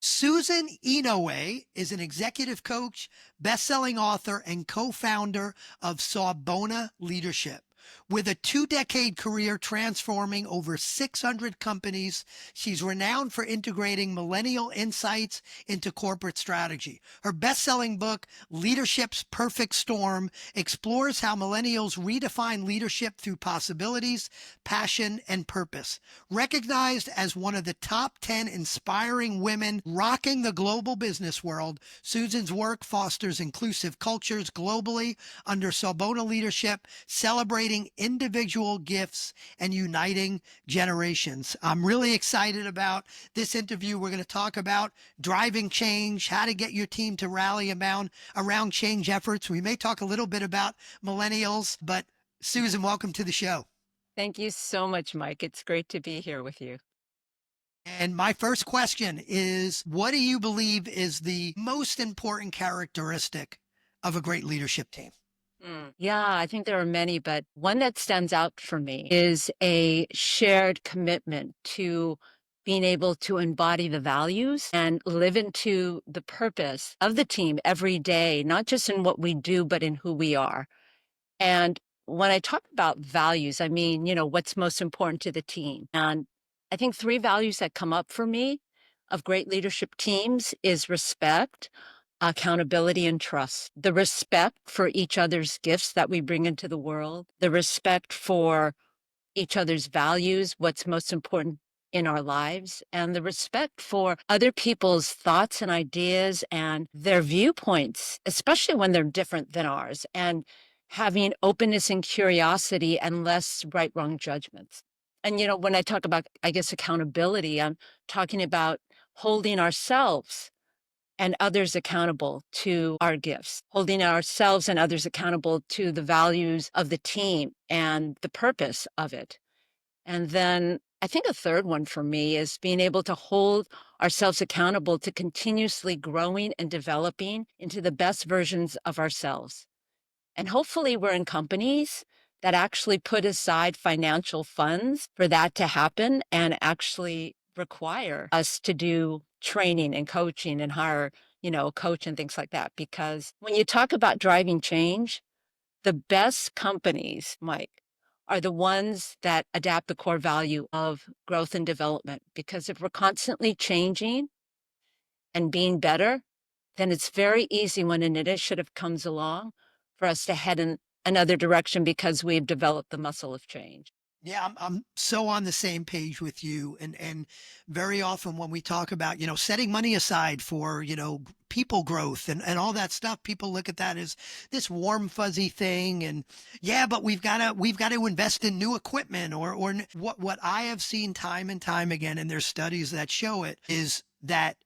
Susan Inouye is an executive coach, best-selling author, and co-founder of Sawubona Leadership. With a 2-decade career transforming over 600 companies, she's renowned for integrating millennial insights into corporate strategy. Her best-selling book, Leadership's Perfect Storm, explores how millennials redefine leadership through possibilities, passion, and purpose. Recognized as one of the top 10 inspiring women rocking the global business world, Susan's work fosters inclusive cultures globally under Sawubona Leadership, celebrating individual gifts and uniting generations. I'm really excited about this interview. We're going to talk about driving change, how to get your team to rally around change efforts. We may talk a little bit about millennials, but Susan, welcome to the show. Thank you so much, Mike. It's great to be here with you. And my first question is, what do you believe is the most important characteristic of a great leadership team? Yeah, I think there are many, but one that stands out for me is a shared commitment to being able to embody the values and live into the purpose of the team every day, not just in what we do, but in who we are. And when I talk about values, I mean, what's most important to the team. And I think three values that come up for me of great leadership teams is respect, accountability, and trust. The respect for each other's gifts that we bring into the world, the respect for each other's values, what's most important in our lives, and the respect for other people's thoughts and ideas and their viewpoints, especially when they're different than ours, and having openness and curiosity and less right wrong judgments. And, when I talk about, I guess, accountability, I'm talking about holding ourselves and others accountable to our gifts, holding ourselves and others accountable to the values of the team and the purpose of it. And then I think a third one for me is being able to hold ourselves accountable to continuously growing and developing into the best versions of ourselves. And hopefully, we're in companies that actually put aside financial funds for that to happen and actually require us to do training and coaching and hire, a coach and things like that. Because when you talk about driving change, the best companies, Mike, are the ones that adapt the core value of growth and development. Because if we're constantly changing and being better, then it's very easy when an initiative comes along for us to head in another direction because we've developed the muscle of change. Yeah, I'm so on the same page with you. And very often when we talk about, setting money aside for, people growth and all that stuff, people look at that as this warm, fuzzy thing. And yeah, but we've got to invest in new equipment or what I have seen time and time again, and there's studies that show it, is that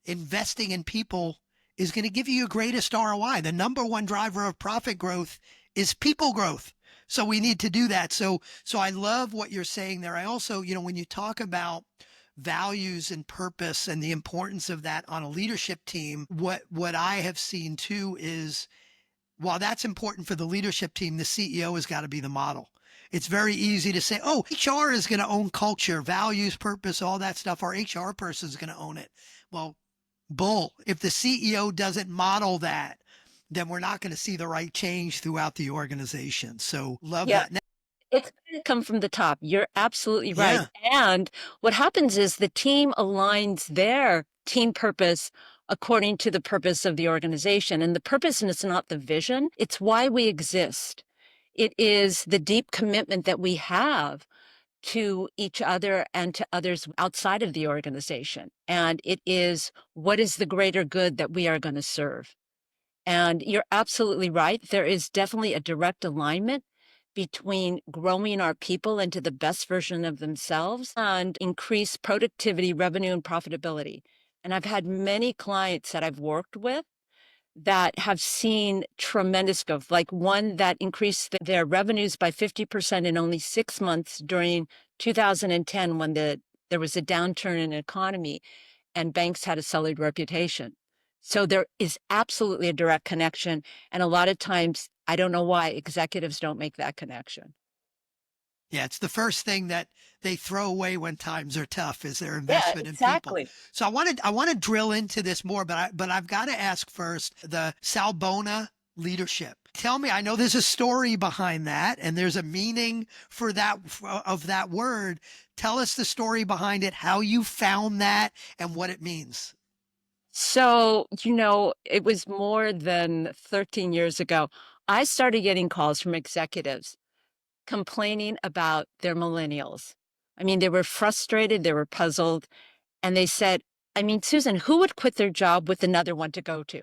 investing in people is going to give you your greatest ROI. The number one driver of profit growth is people growth. So we need to do that. So I love what you're saying there. I also, when you talk about values and purpose and the importance of that on a leadership team, what I have seen too is while that's important for the leadership team, the CEO has got to be the model. It's very easy to say, oh, HR is going to own culture, values, purpose, all that stuff. Our HR person is going to own it. Well, bull. If the CEO doesn't model that, then we're not going to see the right change throughout the organization. So love Yeah, that. it's going to come from the top. You're absolutely right. Yeah. And what happens is the team aligns their team purpose according to the purpose of the organization. And the purpose is not the vision, it's why we exist. It is the deep commitment that we have to each other and to others outside of the organization. And it is what is the greater good that we are going to serve. And you're absolutely right. There is definitely a direct alignment between growing our people into the best version of themselves and increase productivity, revenue, and profitability. And I've had many clients that I've worked with that have seen tremendous growth, like one that increased their revenues by 50% in only 6 months during 2010 when there was a downturn in the economy and banks had a sullied reputation. So there is absolutely a direct connection. And a lot of times, I don't know why executives don't make that connection. Yeah, it's the first thing that they throw away when times are tough is their Yeah, investment in people. exactly. So I want to drill into this more, but I've got to ask first the Sawubona Leadership. Tell me, I know there's a story behind that and there's a meaning for that of that word. Tell us the story behind it, how you found that and what it means. So, it was more than 13 years ago. I started getting calls from executives complaining about their millennials. I mean, they were frustrated, they were puzzled, and they said, I mean, Susan, who would quit their job with another one to go to?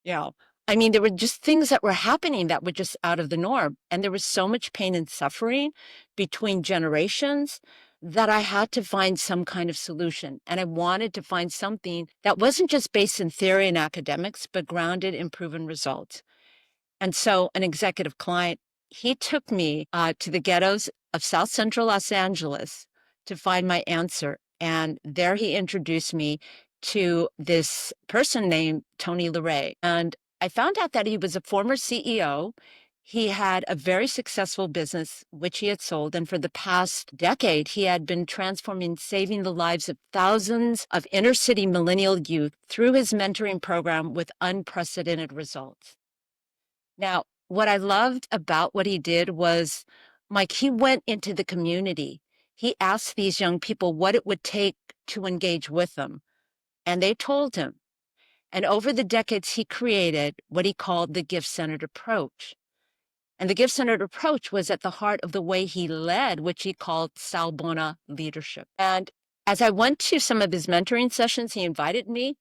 You know, I mean, there were just things that were happening that were just out of the norm. And there was so much pain and suffering between generations that I had to find some kind of solution. And I wanted to find something that wasn't just based in theory and academics, but grounded in proven results. And so an executive client, he took me to the ghettos of South Central Los Angeles to find my answer. And there he introduced me to this person named Tony LaRay. And I found out that he was a former CEO. He had a very successful business, which he had sold. And for the past decade, he had been transforming, saving the lives of thousands of inner city millennial youth through his mentoring program with unprecedented results. Now, what I loved about what he did was, Mike, he went into the community. He asked these young people what it would take to engage with them, and they told him. And over the decades, he created what he called the gift-centered approach. And the gift-centered approach was at the heart of the way he led, which he called Sawubona Leadership. And as I went to some of his mentoring sessions, he invited me.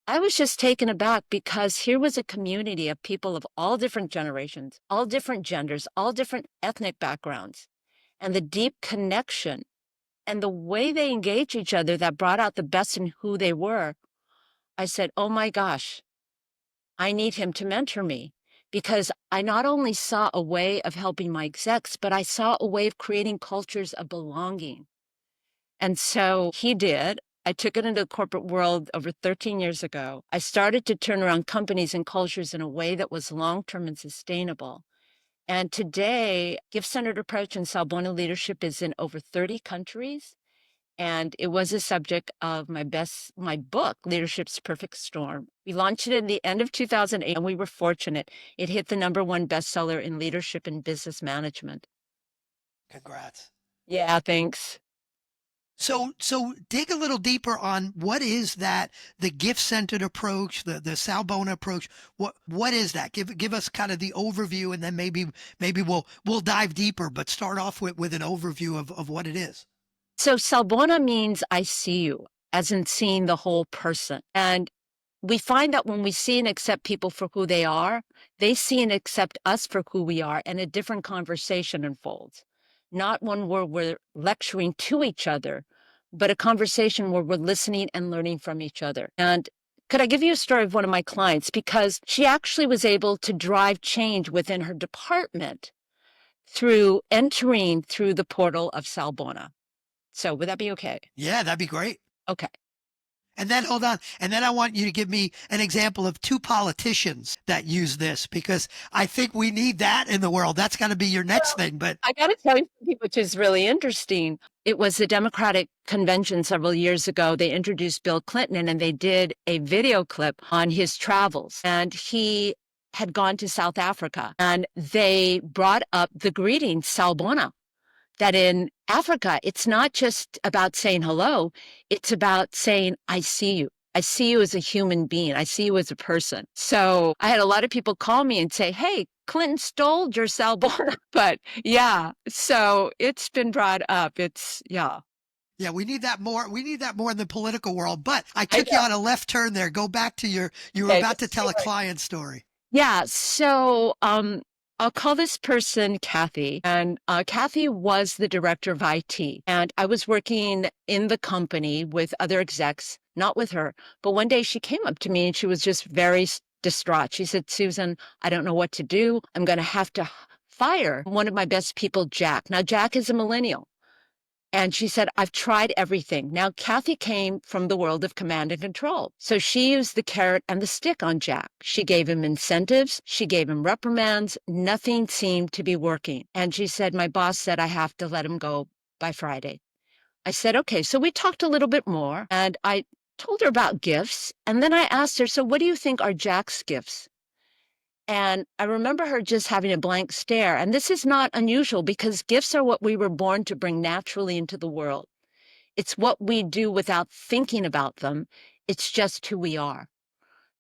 I was just taken aback because here was a community of people of all different generations, all different genders, all different ethnic backgrounds, and the deep connection and the way they engage each other that brought out the best in who they were. I said, oh my gosh, I need him to mentor me because I not only saw a way of helping my execs, but I saw a way of creating cultures of belonging. And so he did. I took it into the corporate world over 13 years ago. I started to turn around companies and cultures in a way that was long-term and sustainable. And today, gift-centered approach and Sawubona leadership is in over 30 countries. And it was a subject of my book, Leadership's Perfect Storm. We launched it at the end of 2008, and we were fortunate. It hit the #1 bestseller in leadership and business management. Congrats. Yeah, thanks. So dig a little deeper on what is that, the gift-centered approach, the Sawubona approach. What is that? Give us kind of the overview, and then maybe we'll dive deeper, but start off with an overview of what it is. So Sawubona means I see you, as in seeing the whole person. And we find that when we see and accept people for who they see and accept us for who we are, and a different conversation unfolds. Not one where we're lecturing to each other, but a conversation where we're listening and learning from each other. And could I give you a story of one of my clients? Because she actually was able to drive change within her department through entering through the portal of Sawubona. So would that be okay? Yeah, that'd be great. Okay. And then hold on. And then I want you to give me an example of two politicians that use this, because I think we need that in the world. That's got to be your next thing. But I got to tell you something which is really interesting. It was the Democratic convention several years ago. They introduced Bill Clinton and they did a video clip on his travels. And he had gone to South Africa and they brought up the greeting, Sawubona, that in Africa, it's not just about saying hello. It's about saying, I see you. I see you as a human being. I see you as a person. So I had a lot of people call me and say, hey, Clinton stole your Sawubona. But yeah, so it's been brought up. Yeah. yeah, we need that more. We need that more in the political world. But I I took you know. on a left turn there. Go back to you were Okay, about this to is tell a great. client story. Yeah. So I'll call this person Kathy. And Kathy was the director of IT. And I was working in the company with other execs, not with her. But one day she came up to me and she was just very distraught. She said, Susan, I don't know what to do. I'm going to have to fire one of my best people, Jack. Now, Jack is a millennial. And she said, I've tried everything. Now, Kathy came from the world of command and control. So she used the carrot and the stick on Jack. She gave him incentives. She gave him reprimands. Nothing seemed to be working. And she said, my boss said I have to let him go by Friday. I said, okay. So we talked a little bit more and I told her about gifts. And then I asked her, so what do you think are Jack's gifts? And I remember her just having a blank stare. And this is not unusual because gifts are what we were born to bring naturally into the world. It's what we do without thinking about them. It's just who we are.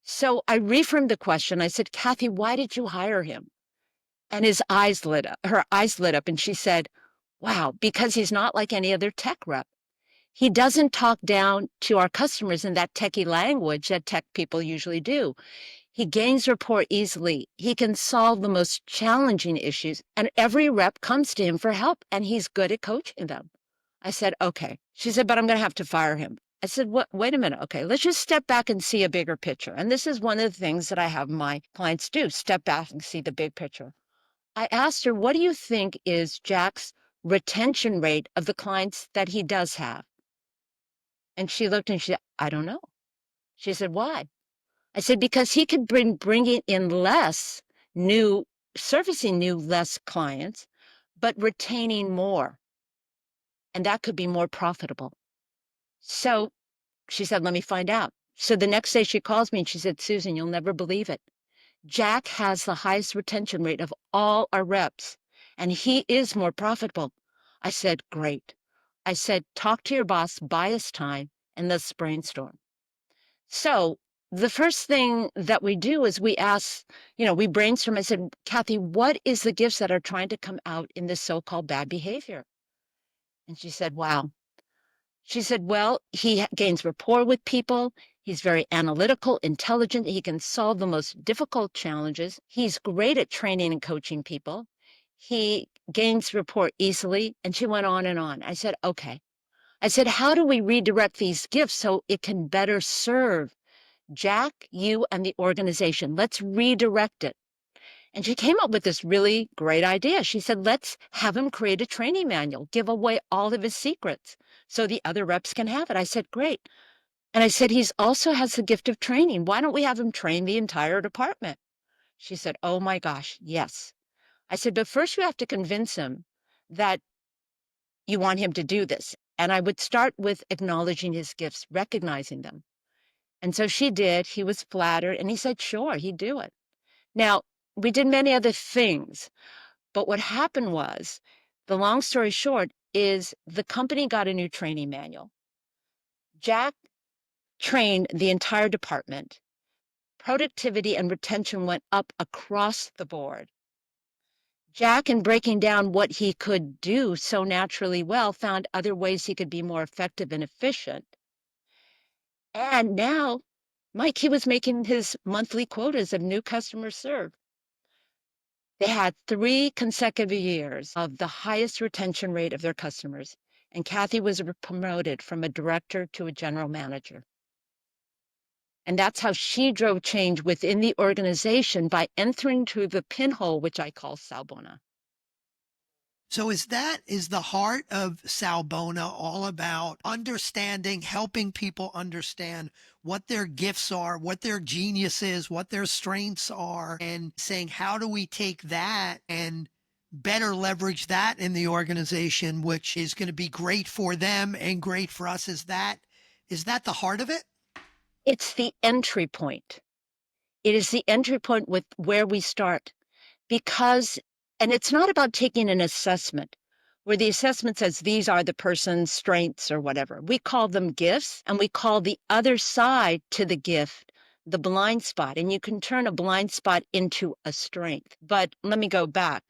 So I reframed the question. I said, Kathy, why did you hire him? And her eyes lit up and she said, wow, because he's not like any other tech rep. He doesn't talk down to our customers in that techie language that tech people usually do. He gains rapport easily. He can solve the most challenging issues, and every rep comes to him for help, and he's good at coaching them. I said, okay. She said, but I'm going to have to fire him. I said, what? Wait a minute. Okay, let's just step back and see a bigger picture. And this is one of the things that I have my clients do, step back and see the big picture. I asked her, what do you think is Jack's retention rate of the clients that he does have? And she looked and she said, I don't know. She said, why? I said, because he could bringing in less new, servicing new less clients, but retaining more. And that could be more profitable. So she said, let me find out. So the next day she calls me and she said, Susan, you'll never believe it. Jack has the highest retention rate of all our reps, and he is more profitable. I said, great. I said, talk to your boss, buy us time, and let's brainstorm. So the first thing that we do is we ask, we brainstorm. I said, Kathy, what is the gifts that are trying to come out in this so-called bad behavior? And she said, wow. She said, well, he gains rapport with people. He's very analytical, intelligent. He can solve the most difficult challenges. He's great at training and coaching people. He gains rapport easily. And she went on and on. I said, okay. I said, how do we redirect these gifts so it can better serve Jack, you, and the organization? Let's redirect it. And she came up with this really great idea. She said, let's have him create a training manual, give away all of his secrets so the other reps can have it. I said, great. And I said, he's also has the gift of training. Why don't we have him train the entire department? She said, oh my gosh, yes. I said, but first you have to convince him that you want him to do this. And I would start with acknowledging his gifts, recognizing them. And so she did. He was flattered and he said, sure, he'd do it. Now, we did many other things, but what happened was, the long story short, is the company got a new training manual. Jack trained the entire department. Productivity and retention went up across the board. Jack, in breaking down what he could do so naturally well, found other ways he could be more effective and efficient. And now, Mike, he was making his monthly quotas of new customers served. They had 3 consecutive years of the highest retention rate of their customers, and Kathy was promoted from a director to a general manager. And that's how she drove change within the organization by entering through the pinhole, which I call Sawubona. So is the heart of Sawubona all about understanding, helping people understand what their gifts are, what their genius is, what their strengths are, and saying, how do we take that and better leverage that in the organization, which is going to be great for them and great for us? Is that the heart of it? It's the entry point. It is the entry point with where we start. Because, and it's not about taking an assessment where the assessment says these are the person's strengths or whatever. We call them gifts, and we call the other side to the gift the blind spot. And you can turn a blind spot into a strength. But let me go back.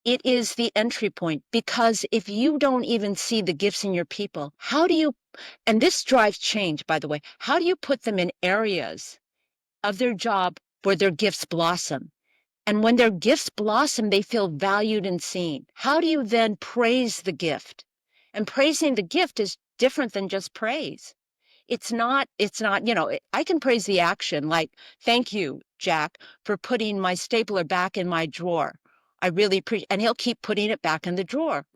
It is the entry point, because if you don't even see the gifts in your people, how do you, and this drives change, by the way, how do you put them in areas of their job where their gifts blossom? And when their gifts blossom, they feel valued and seen. How do you then praise the gift? And praising the gift is different than just praise. It's not, I can praise the action, like, thank you, Jack, for putting my stapler back in my drawer. I really appreciate, and he'll keep putting it back in the drawer.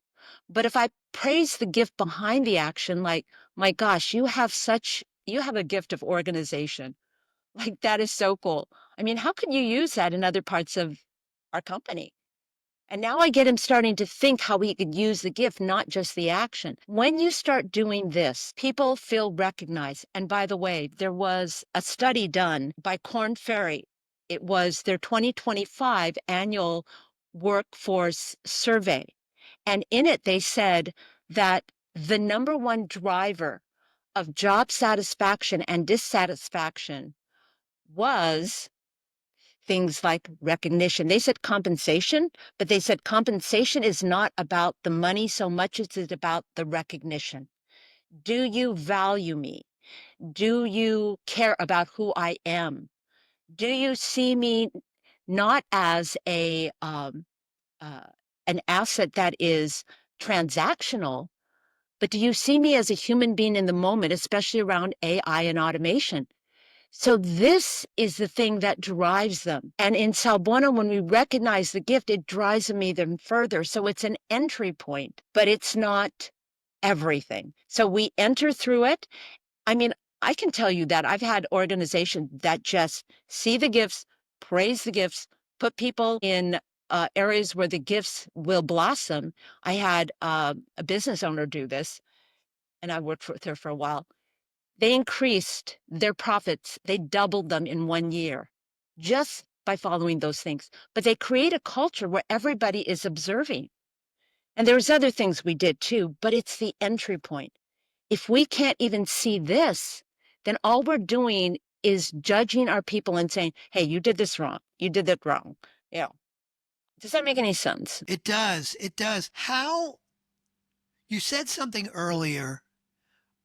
But if I praise the gift behind the action. Like, my gosh, you have a gift of organization. Like, that is so cool. I mean, how can you use that in other parts of our company? And now I get him starting to think how he could use the gift, not just the action. When you start doing this, people feel recognized. And by the way, there was a study done by Korn Ferry. It was their 2025 annual workforce survey. And in it, they said that the number one driver of job satisfaction and dissatisfaction was things like recognition. They said compensation, but they said compensation is not about the money so much as it's about the recognition. Do you value me? Do you care about who I am? Do you see me not as uh, an asset that is transactional, but do you see me as a human being in the moment, especially around AI and automation? So this is the thing that drives them. And in Sawubona, when we recognize the gift, it drives them even further. So it's an entry point, but it's not everything. So we enter through it. I mean, I can tell you that I've had organizations that just see the gifts, praise the gifts, put people in areas where the gifts will blossom. I had a business owner do this, and I worked with her for a while. They increased their profits. They doubled them in 1 year just by following those things. But they create a culture where everybody is observing. And there's other things we did too, but it's the entry point. If we can't even see this, then all we're doing is judging our people and saying, hey, you did this wrong. You did that wrong. Yeah. Does that make any sense? It does. It does. How you said something earlier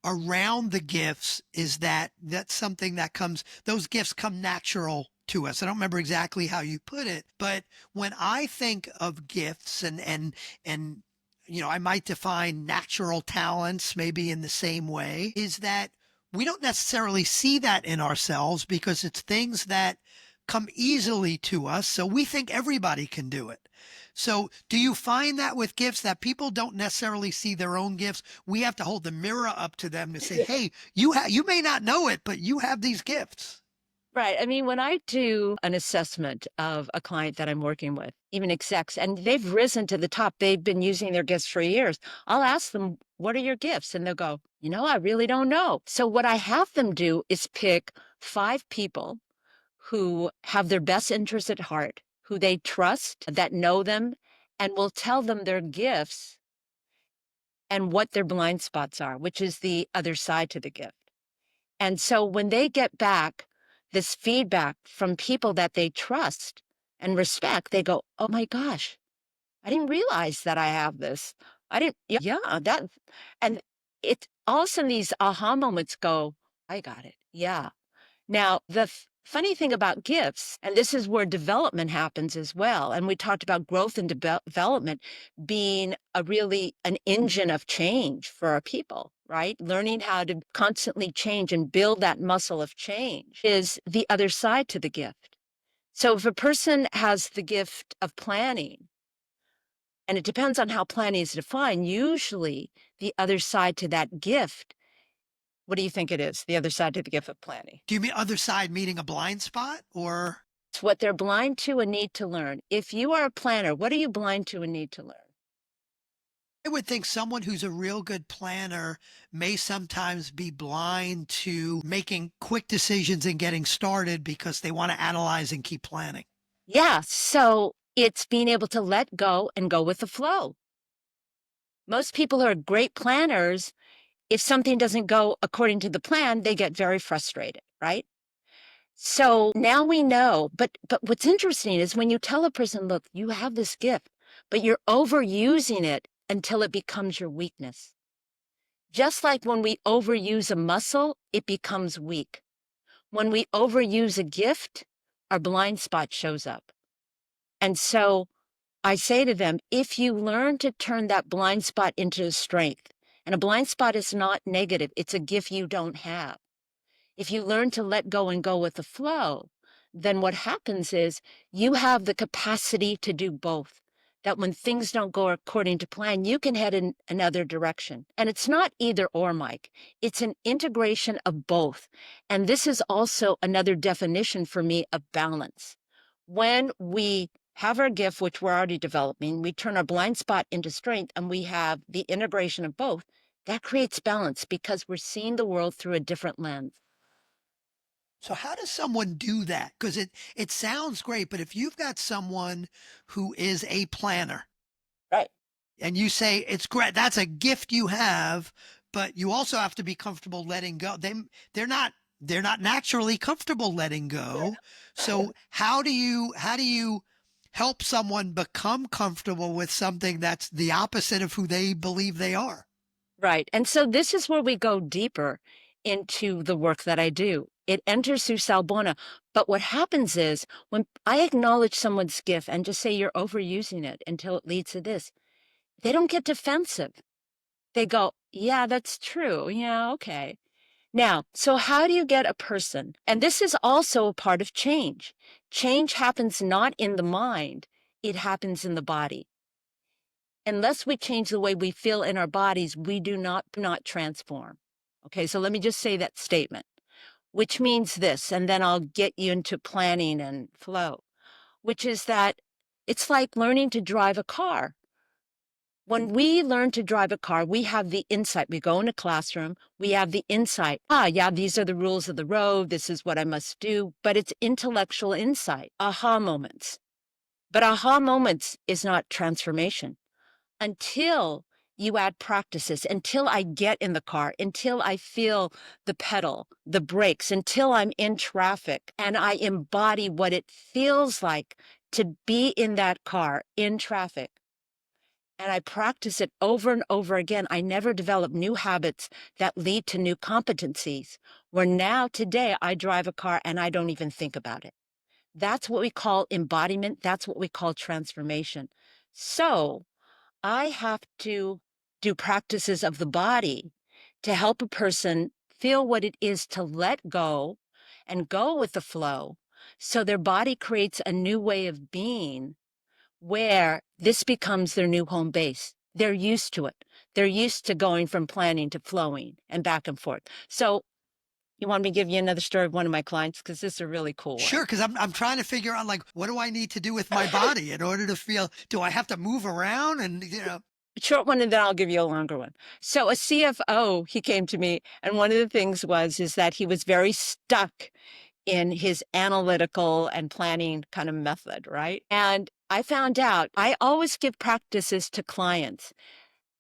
around the gifts is that's something that comes, those gifts come natural to us. I don't remember exactly how you put it, but when I think of gifts and I might define natural talents maybe in the same way, is that we don't necessarily see that in ourselves because it's things that come easily to us. So we think everybody can do it. So do you find that with gifts that people don't necessarily see their own gifts? We have to hold the mirror up to them to say, hey, you may not know it, but you have these gifts. Right. I mean, when I do an assessment of a client that I'm working with, even execs, and they've risen to the top, they've been using their gifts for years. I'll ask them, what are your gifts? And they'll go, I really don't know. So what I have them do is pick 5 people who have their best interests at heart, who they trust, that know them, and will tell them their gifts and what their blind spots are, which is the other side to the gift. And so when they get back this feedback from people that they trust and respect, they go, oh my gosh, I didn't realize that I have this. I didn't, yeah, that, and it all of a sudden these aha moments go, I got it. Yeah. Now, the funny thing about gifts, and this is where development happens as well, and we talked about growth and development being an engine of change for our people, right? Learning how to constantly change and build that muscle of change is the other side to the gift. So if a person has the gift of planning, and it depends on how planning is defined, usually the other side to that gift, what do you think it is? The other side to the gift of planning? Do you mean other side meaning a blind spot or? It's what they're blind to and need to learn. If you are a planner, what are you blind to and need to learn? I would think someone who's a real good planner may sometimes be blind to making quick decisions and getting started because they want to analyze and keep planning. Yeah, so it's being able to let go and go with the flow. Most people who are great planners, if something doesn't go according to the plan, they get very frustrated, right? So now we know, but what's interesting is when you tell a person, look, you have this gift, but you're overusing it until it becomes your weakness. Just like when we overuse a muscle, it becomes weak. When we overuse a gift, our blind spot shows up. And so I say to them, if you learn to turn that blind spot into a strength, and a blind spot is not negative, it's a gift you don't have. If you learn to let go and go with the flow, then what happens is you have the capacity to do both. that when things don't go according to plan, you can head in another direction. And it's not either or, Mike. It's an integration of both. And this is also another definition for me of balance. When we have our gift, which we're already developing, we turn our blind spot into strength, and we have the integration of both, that creates balance because we're seeing the world through a different lens. So how does someone do that? Because it sounds great, but if you've got someone who is a planner Right. and you say it's great, that's a gift you have, but you also have to be comfortable letting go. They're not they're not naturally comfortable letting go. So how do you help someone become comfortable with something that's the opposite of who they believe they are? Right. And so this is where we go deeper into the work that I do. It enters through Sawubona. But what happens is when I acknowledge someone's gift and just say you're overusing it until it leads to this, they don't get defensive. They go, yeah, that's true. Yeah, okay. Now, so how do you get a person? And this is also a part of change. Change happens not in the mind, it happens in the body. Unless we change the way we feel in our bodies, we do not transform. Okay, so let me just say that statement, which means this, and then I'll get you into planning and flow, which is that it's like learning to drive a car. When we learn to drive a car, we have the insight. We go in a classroom, we have the insight. Yeah, these are the rules of the road. This is what I must do. But it's intellectual insight, aha moments. But aha moments is not transformation until you add practices, until I get in the car, until I feel the pedal, the brakes, until I'm in traffic and I embody what it feels like to be in that car in traffic. And I practice it over and over again. I never develop new habits that lead to new competencies. Where now, today, I drive a car and I don't even think about it. That's what we call embodiment. That's what we call transformation. So I have to do practices of the body to help a person feel what it is to let go and go with the flow. So their body creates a new way of being where this becomes their new home base. They're used to it. They're used to going from planning to flowing and back and forth. So you want me to give you another story of one of my clients? Because this is a really cool Sure, one. because I'm trying to figure out like what do I need to do with my body in order to feel? Do I have to move around? And Short one, and then I'll give you a longer one. So a CFO, he came to me, and one of the things is that he was very stuck in his analytical and planning kind of method, right? And I found out I always give practices to clients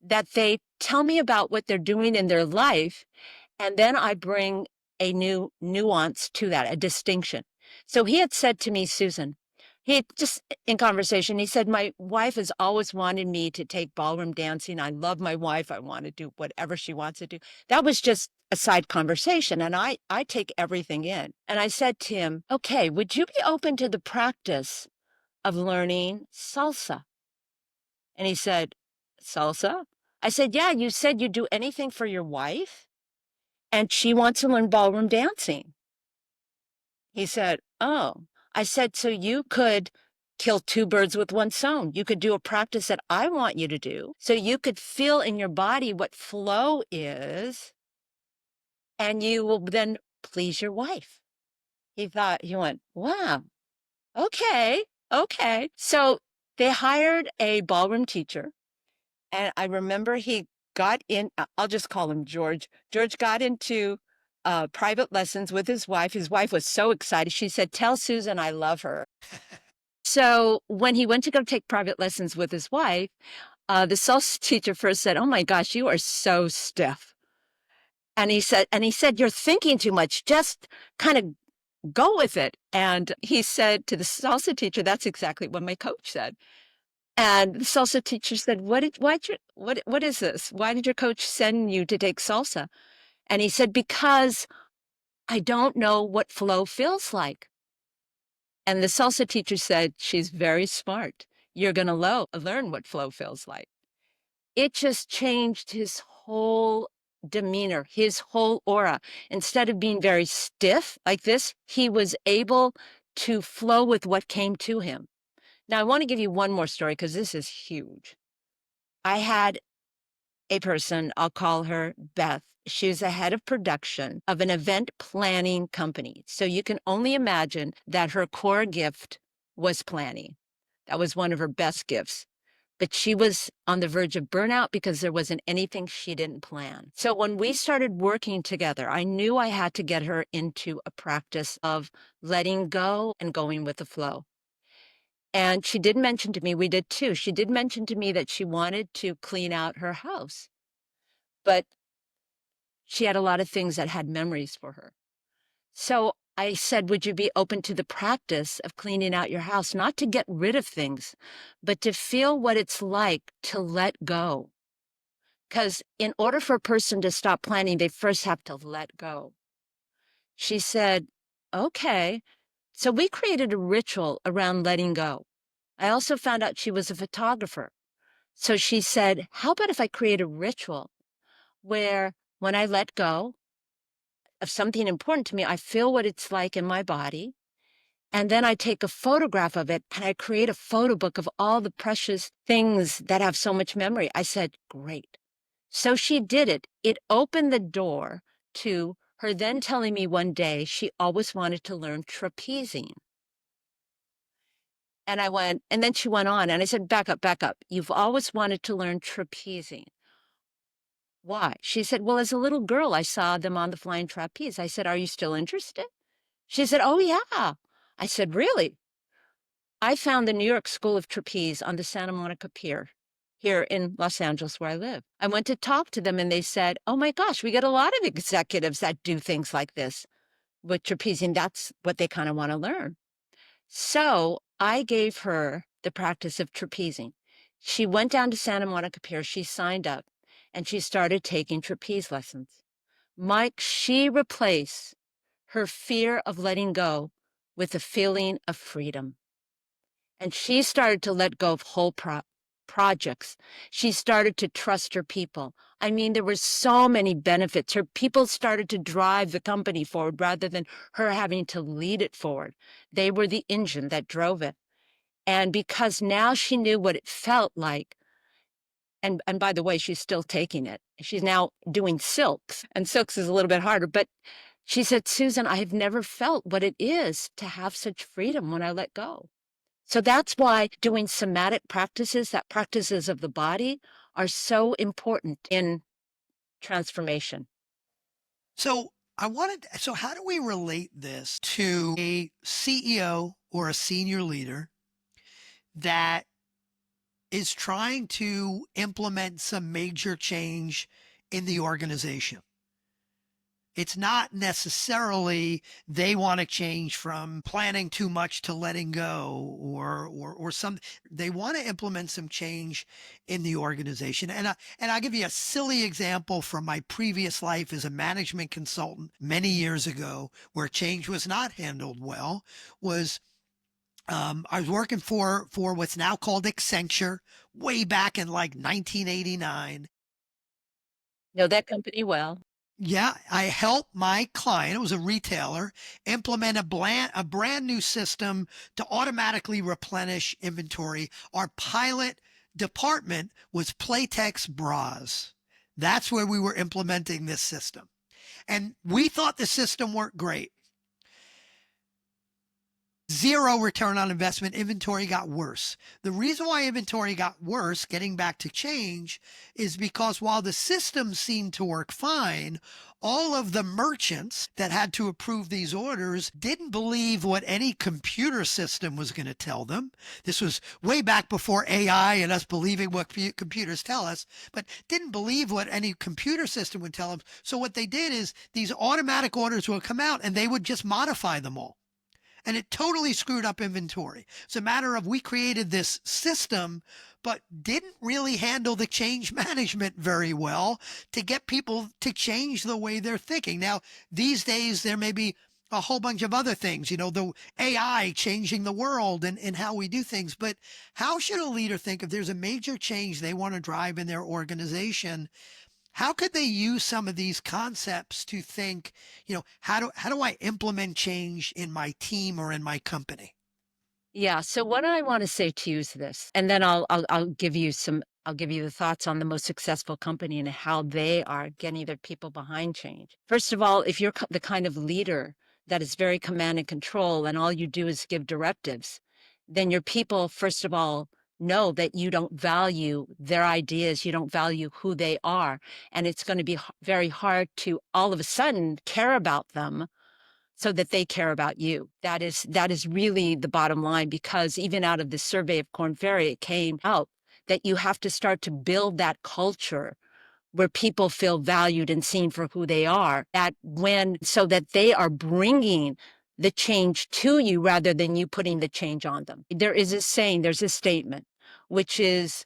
that they tell me about what they're doing in their life, and then I bring a new nuance to that, a distinction. So he had said to me, Susan, he just in conversation, he said, my wife has always wanted me to take ballroom dancing. I love my wife. I want to do whatever she wants to do. That was just a side conversation. And I take everything in. And I said to him, okay, would you be open to the practice of learning salsa? And he said, salsa? I said, yeah, you said you'd do anything for your wife and she wants to learn ballroom dancing. He said, oh. I said, so you could kill two birds with one stone. You could do a practice that I want you to do. So you could feel in your body what flow is, and you will then please your wife. He went, wow, okay, okay. So they hired a ballroom teacher. And I remember he got in, I'll just call him George. George got into private lessons with his wife. His wife was so excited. She said, tell Susan I love her. So when he went to go take private lessons with his wife, the salsa teacher first said, oh my gosh, you are so stiff. And he said, you're thinking too much. Just kind of go with it. And he said to the salsa teacher, that's exactly what my coach said. And the salsa teacher said, what is this? Why did your coach send you to take salsa? And he said, because I don't know what flow feels like. And the salsa teacher said, she's very smart. You're going to learn what flow feels like. It just changed his whole demeanor, his whole aura. Instead of being very stiff like this, he was able to flow with what came to him. Now, I want to give you one more story because this is huge. I had a person, I'll call her Beth. She was the head of production of an event planning company. So you can only imagine that her core gift was planning. That was one of her best gifts. But she was on the verge of burnout because there wasn't anything she didn't plan. So when we started working together, I knew I had to get her into a practice of letting go and going with the flow. And she did mention to me, we did too, she did mention to me that she wanted to clean out her house, but she had a lot of things that had memories for her. So I said, would you be open to the practice of cleaning out your house, not to get rid of things, but to feel what it's like to let go? Because in order for a person to stop planning, they first have to let go. She said, okay. So we created a ritual around letting go. I also found out she was a photographer. So she said, how about if I create a ritual where when I let go of something important to me, I feel what it's like in my body. And then I take a photograph of it and I create a photo book of all the precious things that have so much memory. I said, great. So she did it. It opened the door to her then telling me one day she always wanted to learn trapezing. And I went, and then she went on and I said, back up, back up. You've always wanted to learn trapezing. Why? She said, well, as a little girl, I saw them on the flying trapeze. I said, are you still interested? She said, oh, yeah. I said, really? I found the New York School of Trapeze on the Santa Monica Pier here in Los Angeles, where I live. I went to talk to them and they said, oh my gosh, we get a lot of executives that do things like this with trapezing. That's what they kind of want to learn. So I gave her the practice of trapezing. She went down to Santa Monica Pier, she signed up, and she started taking trapeze lessons. Mike, she replaced her fear of letting go with a feeling of freedom. And she started to let go of whole projects. She started to trust her people. I mean, there were so many benefits. Her people started to drive the company forward rather than her having to lead it forward. They were the engine that drove it. And because now she knew what it felt like, and by the way, she's still taking it. She's now doing silks, and silks is a little bit harder, but she said, Susan, I have never felt what it is to have such freedom when I let go. So that's why doing somatic practices, that practices of the body, are so important in transformation. So how do we relate this to a CEO or a senior leader that is trying to implement some major change in the organization? It's not necessarily they want to change from planning too much to letting go or some they want to implement some change in the organization. And I'll give you a silly example from my previous life as a management consultant many years ago where change was not handled well was I was working for what's now called Accenture way back in like 1989. Know that company well. Yeah, I helped my client, it was a retailer, implement a brand new system to automatically replenish inventory. Our pilot department was Playtex bras. That's where we were implementing this system. And we thought the system worked great. Zero return on investment. Inventory got worse. The reason why inventory got worse, getting back to change, is because while the system seemed to work fine, all of the merchants that had to approve these orders didn't believe what any computer system was going to tell them. This was way back before AI and us believing what computers tell us, but didn't believe what any computer system would tell them. So what they did is these automatic orders would come out and they would just modify them all. And it totally screwed up inventory. It's a matter of we created this system, but didn't really handle the change management very well to get people to change the way they're thinking. Now, these days, there may be a whole bunch of other things, the AI changing the world and how we do things. But how should a leader think if there's a major change they want to drive in their organization? How could they use some of these concepts to think, how do I implement change in my team or in my company? Yeah. So what I want to say to you is this, and then I'll give you some. I'll give you the thoughts on the most successful company and how they are getting their people behind change. First of all, if you're the kind of leader that is very command and control, and all you do is give directives, then your people, first of all, know that you don't value their ideas, you don't value who they are, and it's going to be very hard to all of a sudden care about them so that they care about you. That is really the bottom line, because even out of the survey of Korn Ferry, it came out that you have to start to build that culture where people feel valued and seen for who they are, that when so that they are bringing the change to you rather than you putting the change on them. There is a saying, there's a statement, which is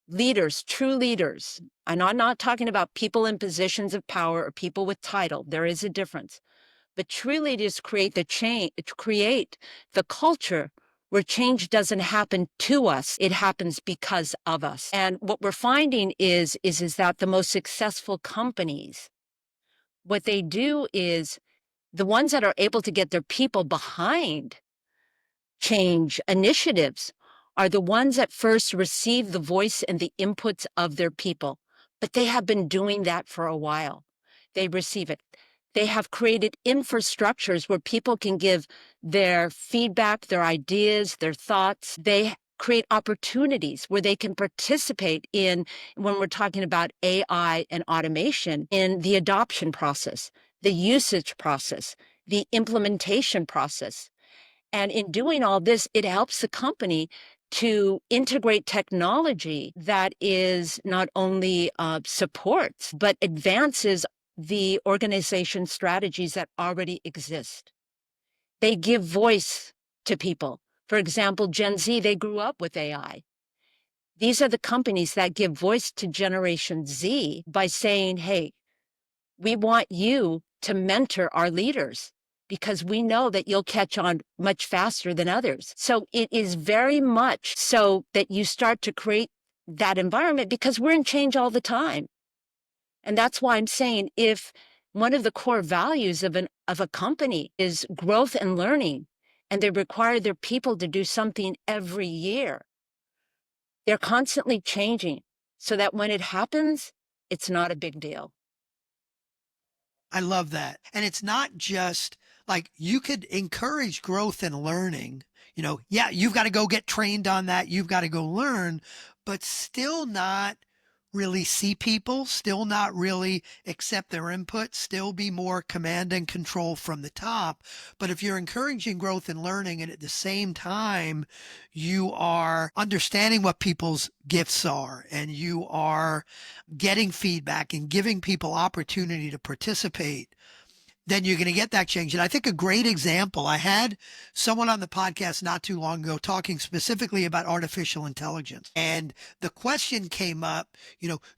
leaders, true leaders, and I'm not talking about people in positions of power or people with title. There is a difference, but true leaders create the change, create the culture where change doesn't happen to us, it happens because of us. And what we're finding is that the most successful companies, what they do is the ones that are able to get their people behind change initiatives are the ones that first receive the voice and the inputs of their people. But they have been doing that for a while. They receive it. They have created infrastructures where people can give their feedback, their ideas, their thoughts. They create opportunities where they can participate in, when we're talking about AI and automation, in the adoption process, the usage process, the implementation process. And in doing all this, it helps the company to integrate technology that is not only supports, but advances the organization strategies that already exist. They give voice to people. For example, Gen Z, they grew up with AI. These are the companies that give voice to Generation Z by saying, hey, we want you to mentor our leaders because we know that you'll catch on much faster than others. So it is very much so that you start to create that environment, because we're in change all the time. And that's why I'm saying, if one of the core values of a company is growth and learning, and they require their people to do something every year, they're constantly changing so that when it happens, it's not a big deal. I love that. And it's not just like you could encourage growth and learning. Yeah, you've got to go get trained on that. You've got to go learn, but still not really see people, still not really accept their input, still be more command and control from the top. But if you're encouraging growth and learning, and at the same time, you are understanding what people's gifts are, and you are getting feedback and giving people opportunity to participate, then you're going to get that change. And I think a great example, I had someone on the podcast not too long ago talking specifically about artificial intelligence. And the question came up,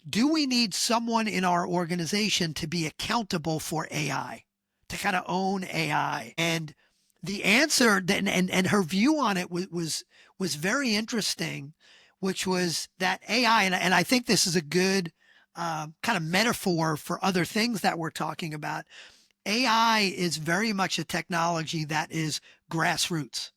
do we need someone in our organization to be accountable for AI, to kind of own AI? And the answer, and her view on it was very interesting, which was that AI, and I think this is a good kind of metaphor for other things that we're talking about. AI is very much a technology that is grassroots.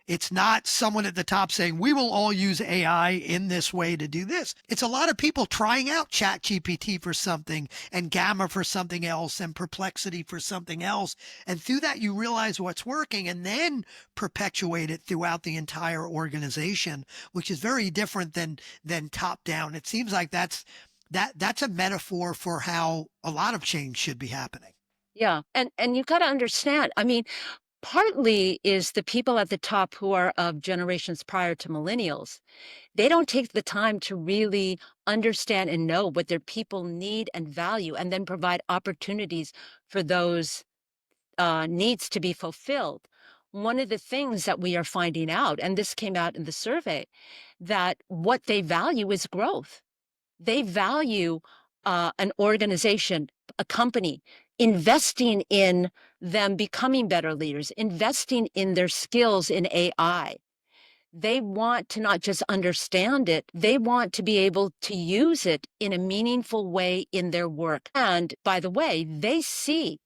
It's not someone at the top saying, we will all use AI in this way to do this. It's a lot of people trying out ChatGPT for something, and Gamma for something else, and Perplexity for something else. And through that, you realize what's working and then perpetuate it throughout the entire organization, which is very different than top down. It seems like that's a metaphor for how a lot of change should be happening. Yeah. And you got to understand, I mean, partly is the people at the top who are of generations prior to millennials. They don't take the time to really understand and know what their people need and value, and then provide opportunities for those needs to be fulfilled. One of the things that we are finding out, and this came out in the survey, that what they value is growth. They value an organization, a company, investing in them becoming better leaders, investing in their skills in AI. They want to not just understand it, they want to be able to use it in a meaningful way in their work. And by the way, they see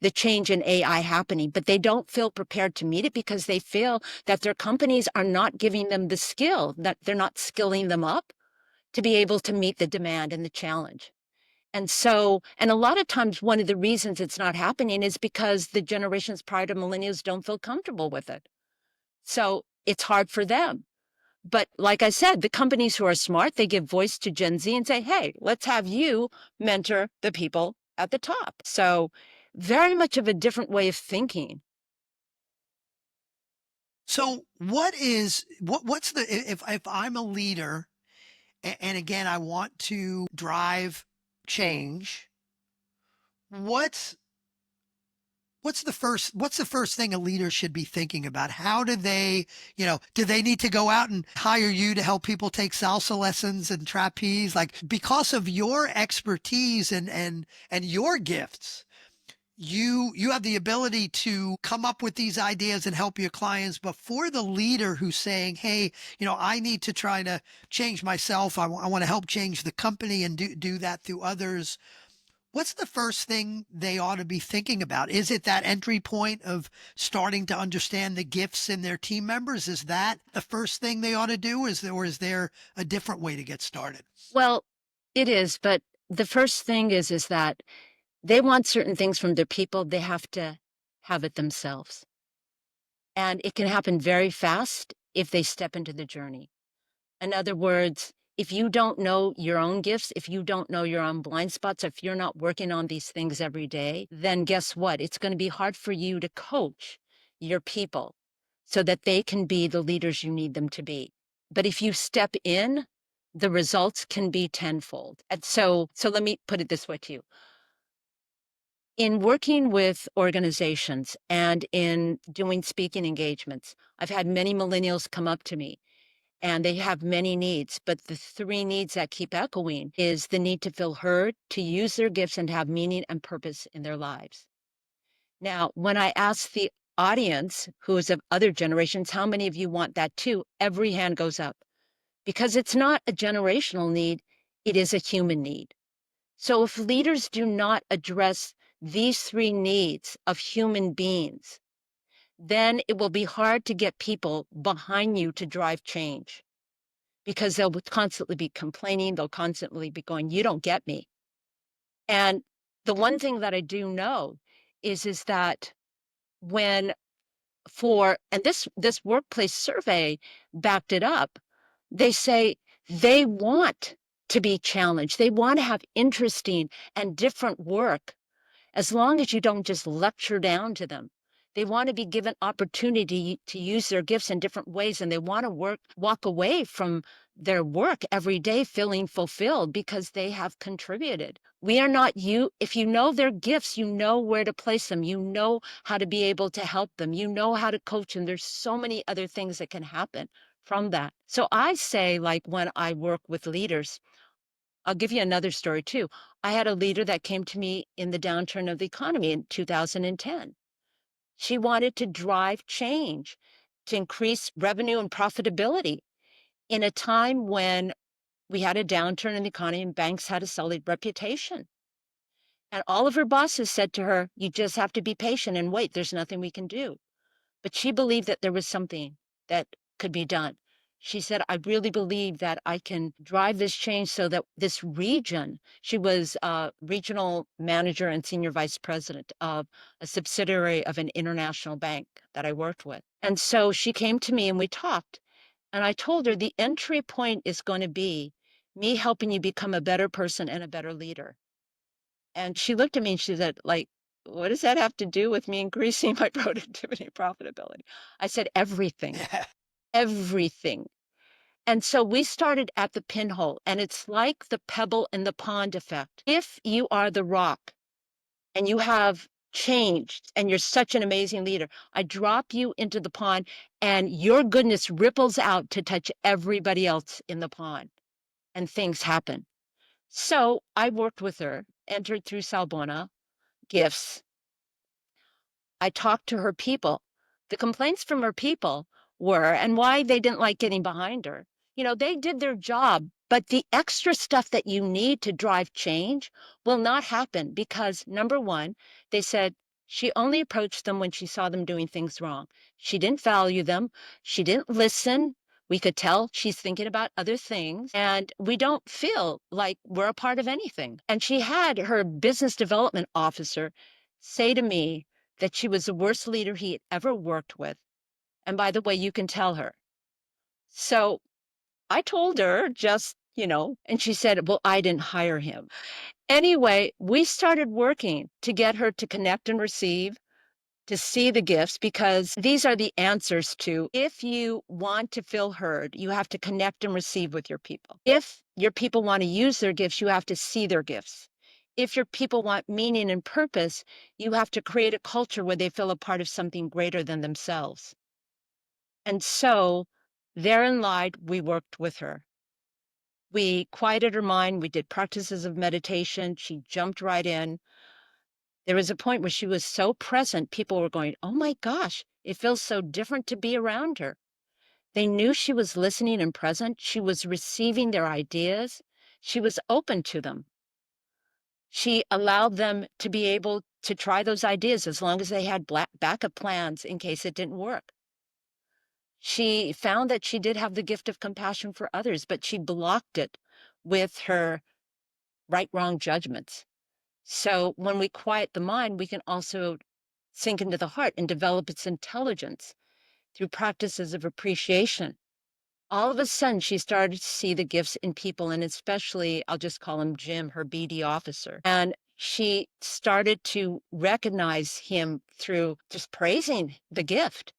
the change in AI happening, but they don't feel prepared to meet it because they feel that their companies are not giving them the skill, that they're not skilling them up to be able to meet the demand and the challenge. And so, and a lot of times, one of the reasons it's not happening is because the generations prior to millennials don't feel comfortable with it. So it's hard for them. But like I said, the companies who are smart, they give voice to Gen Z and say, hey, let's have you mentor the people at the top. So very much of a different way of thinking. So what's the if I'm a leader and again I want to drive change, what's what's the first thing a leader should be thinking about? How do they, do they need to go out and hire you to help people take salsa lessons and trapeze? Like because of your expertise and your gifts, you have the ability to come up with these ideas and help your clients. But for the leader who's saying, hey, I need to try to change myself, I want to help change the company and do that through others, what's the first thing they ought to be thinking about? Is it that entry point of starting to understand the gifts in their team members? Is that the first thing they ought to do? Or is there a different way to get started? Well, it is, but the first thing is that they want certain things from their people. They have to have it themselves. And it can happen very fast if they step into the journey. In other words, if you don't know your own gifts, if you don't know your own blind spots, if you're not working on these things every day, then guess what? It's going to be hard for you to coach your people so that they can be the leaders you need them to be. But if you step in, the results can be tenfold. And so let me put it this way to you. In working with organizations and in doing speaking engagements, I've had many millennials come up to me and they have many needs, but the three needs that keep echoing is the need to feel heard, to use their gifts, and to have meaning and purpose in their lives. Now, when I ask the audience, who is of other generations, how many of you want that too? Every hand goes up because it's not a generational need, it is a human need. So if leaders do not address these three needs of human beings, then it will be hard to get people behind you to drive change because they'll constantly be complaining. They'll constantly be going, you don't get me. And the one thing that I do know is that when and this workplace survey backed it up, they say they want to be challenged. They want to have interesting and different work as long as you don't just lecture down to them. They want to be given opportunity to use their gifts in different ways, and they want to walk away from their work every day feeling fulfilled because they have contributed. We are not you. If you know their gifts, you know where to place them. You know how to be able to help them. You know how to coach them. There's so many other things that can happen from that. So I say, like when I work with leaders, I'll give you another story too. I had a leader that came to me in the downturn of the economy in 2010. She wanted to drive change to increase revenue and profitability in a time when we had a downturn in the economy and banks had a solid reputation. And all of her bosses said to her, you just have to be patient and wait. There's nothing we can do. But she believed that there was something that could be done. She said, I really believe that I can drive this change so that this region, she was a regional manager and senior vice president of a subsidiary of an international bank that I worked with. And so she came to me and we talked. And I told her the entry point is going to be me helping you become a better person and a better leader. And she looked at me and she said, like, what does that have to do with me increasing my productivity and profitability? I said, everything, Yeah. everything. And so we started at the pinhole, and it's like the pebble in the pond effect. If you are the rock and you have changed and you're such an amazing leader, I drop you into the pond and your goodness ripples out to touch everybody else in the pond and things happen. So I worked with her, entered through Sawubona gifts. I talked to her people. The complaints from her people were, and why they didn't like getting behind her. They did their job, but the extra stuff that you need to drive change will not happen because number one, they said She only approached them when she saw them doing things wrong. She didn't value them. She didn't listen. We could tell she's thinking about other things, and we don't feel like we're a part of anything. And she had her business development officer say to me that she was the worst leader he had ever worked with. And by the way, you can tell her. So I told her just, and she said, well, I didn't hire him. Anyway, we started working to get her to connect and receive, to see the gifts, because these are the answers to if you want to feel heard, you have to connect and receive with your people. If your people want to use their gifts, you have to see their gifts. If your people want meaning and purpose, you have to create a culture where they feel a part of something greater than themselves. And so therein lied, we worked with her. We quieted her mind. We did practices of meditation. She jumped right in. There was a point where she was so present, people were going, oh my gosh, it feels so different to be around her. They knew she was listening and present. She was receiving their ideas. She was open to them. She allowed them to be able to try those ideas as long as they had backup plans in case it didn't work. She found that she did have the gift of compassion for others, but she blocked it with her right wrong judgments. So when we quiet the mind, we can also sink into the heart and develop its intelligence through practices of appreciation. All of a sudden, she started to see the gifts in people, and especially, I'll just call him Jim, her BD officer. And she started to recognize him through just praising the gift.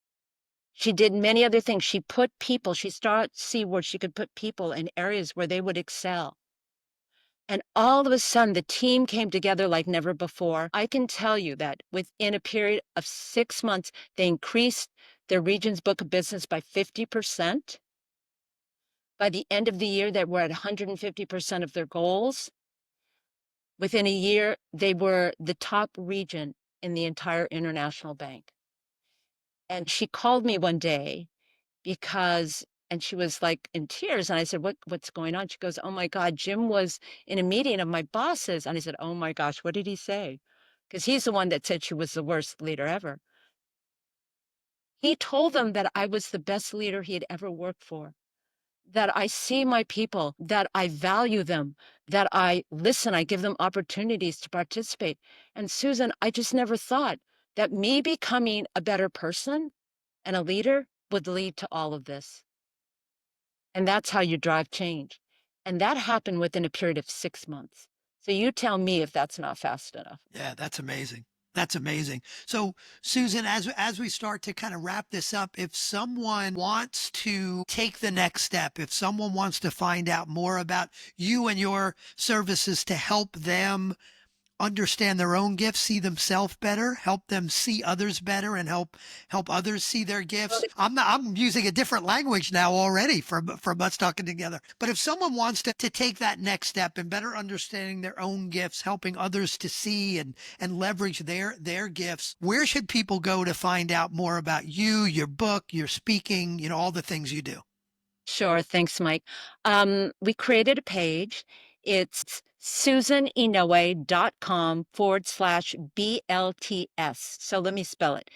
She did many other things. She started to see where she could put people in areas where they would excel. And all of a sudden, the team came together like never before. I can tell you that within a period of 6 months, they increased their region's book of business by 50%. By the end of the year, they were at 150% of their goals. Within a year, they were the top region in the entire international bank. And she called me one day and she was like in tears. And I said, what's going on? She goes, oh my God, Jim was in a meeting of my bosses. And I said, oh my gosh, what did he say? Because he's the one that said she was the worst leader ever. He told them that I was the best leader he had ever worked for, that I see my people, that I value them, that I listen, I give them opportunities to participate. And Susan, I just never thought that me becoming a better person and a leader would lead to all of this. And that's how you drive change. And that happened within a period of 6 months. So you tell me if that's not fast enough. Yeah, that's amazing. That's amazing. So, Susan, as we start to kind of wrap this up, if someone wants to take the next step, if someone wants to find out more about you and your services to help them understand their own gifts, see themselves better, help them see others better, and help others see their gifts. I'm using a different language now already from us talking together. But if someone wants to take that next step in better understanding their own gifts, helping others to see and leverage their gifts, where should people go to find out more about you, your book, your speaking, all the things you do? Sure. Thanks, Mike. We created a page. It's susaninoue.com/BLTS. So let me spell it.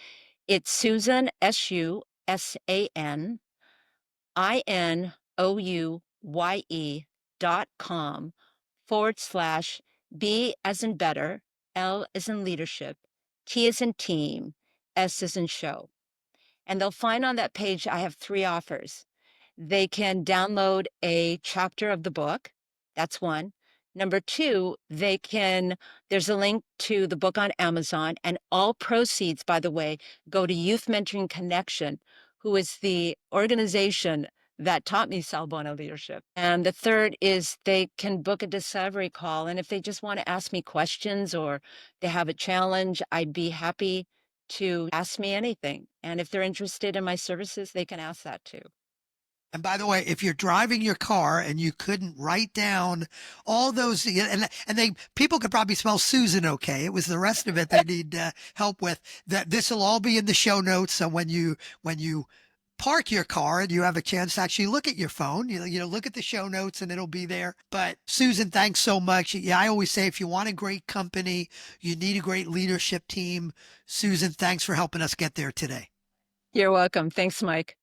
It's Susan, SusanInouye.com/B as in better, L as in leadership, T as in team, S as in show. And they'll find on that page I have 3 offers. They can download a chapter of the book. That's one. Number 2, there's a link to the book on Amazon, and all proceeds, by the way, go to Youth Mentoring Connection, who is the organization that taught me Sawubona Leadership. And the third is they can book a discovery call. And if they just want to ask me questions or they have a challenge, I'd be happy to ask me anything. And if they're interested in my services, they can ask that too. And by the way, if you're driving your car and you couldn't write down all those, and people could probably spell Susan okay. It was the rest of it they need help with. That this will all be in the show notes. So when you park your car and you have a chance to actually look at your phone. Look at the show notes and it'll be there. But Susan, thanks so much. Yeah, I always say if you want a great company, you need a great leadership team. Susan, thanks for helping us get there today. You're welcome. Thanks, Mike.